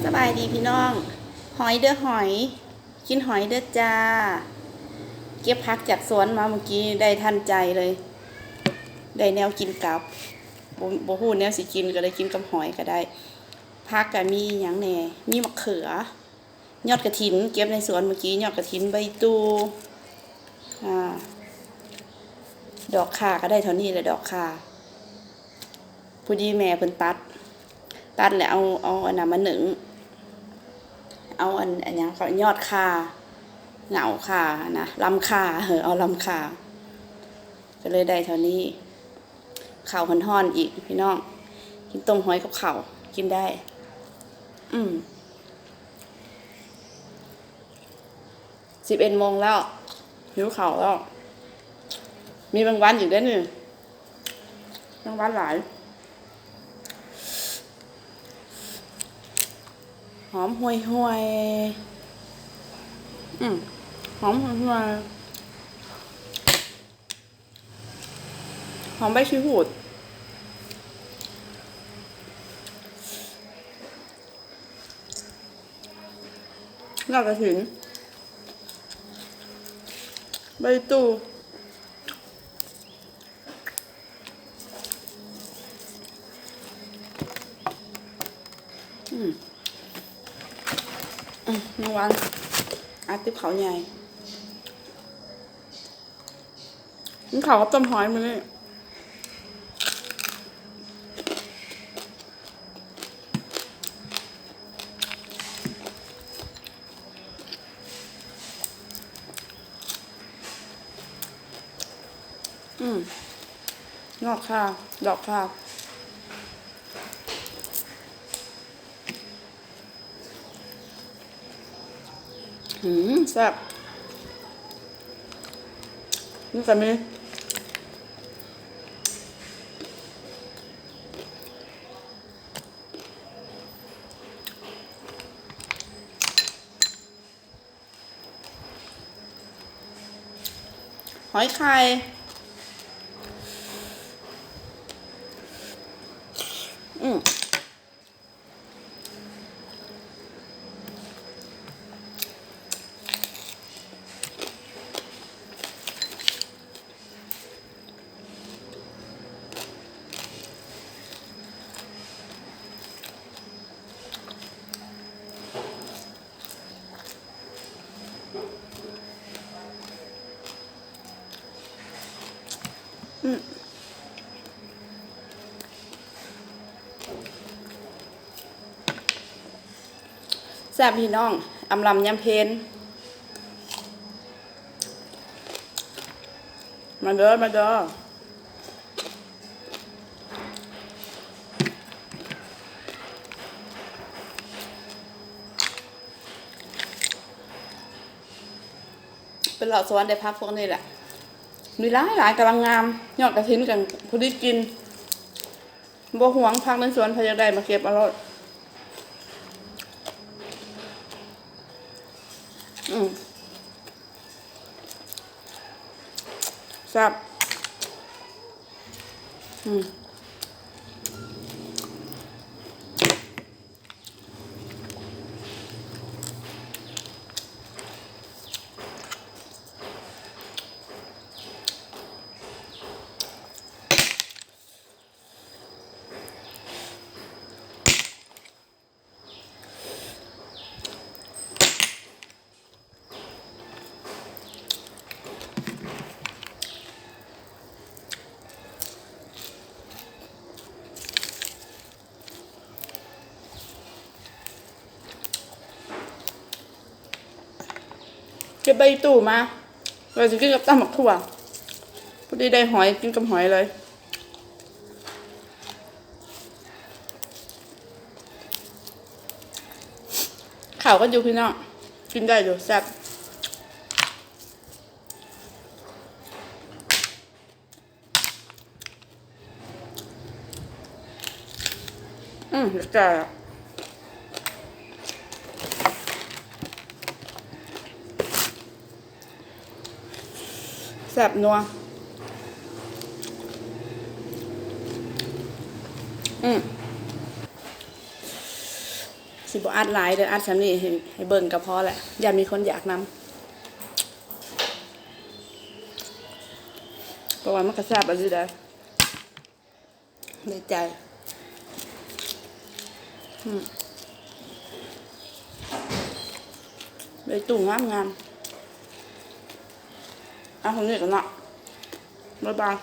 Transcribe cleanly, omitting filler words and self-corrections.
สบายดีพี่น้องหอยเด้อหอยกินหอยเด้อจ้าเก็บผักจากสวนมาเมื่อกี้ได้ทันใจเลยได้แนวกินกับบ่ฮู้แนวสิกินก็ได้กินกับหอยก็ได้ผักก็มีหยังแหน่มีมะเขือยอดกระถินเก็บในสวนเมื่อกี้ยอดกระถินใบตูดอกข่าก็ได้เท่านี้เลยดอกข่าพอดีแม่เพิ่นตัดแล้วเอาอันนั้นมาหนึ่งเอาอันนี้เขายอดข่าเหงาข่านะลำข่าเอาลำข่าก็เลยได้เท่านี้ข่าวห่อนๆอีกพี่น้องกินต้มหอยกับข่าวกินได้11 โมงแล้วหิวข่าวแล้วมีบางวันอยู่ด้วยนี่บางวันหลายหอมห่วยห่วยหอมห่วยห่วยหอมใบชีหูดยอดกระถิ่นใบตูเมื่อวานอาติ๊บเขาใหญ่นี่เขากับต้มหอยมันนี่งอกค่ะดอกค่ะแซ่บนี่ก็มีหอยไข่แซ่บพี่น้องอำลำยำเพนมาเด้อเป็นเหล่าสวนได้พักพวกนี้แหละมีหลายกำลังงามยอดกระถินกันพอดีกินบ่หวงพักในสวนพยาได้มาเก็บเอารมณ์แซ่บเก็บใบตู่มาเราจะกินกับตำหมักถั่วพอดีได้หอยกินกับหอยเลยข่าวก็อยู่พี่น้องกินได้อยู่แซ่บเดี๋ยวจะแซ่บนัว สิบ่อัดหลายเด้ออัดสำนี้ให้เบิ่งก็พอแหละอย่ามีคนอยากนำเพราะว่ามันก็แซ่บอะอยู่เด้อในใจเลยตุ่งงามๆเอาของนี้กันเนาะบ๊ายบาย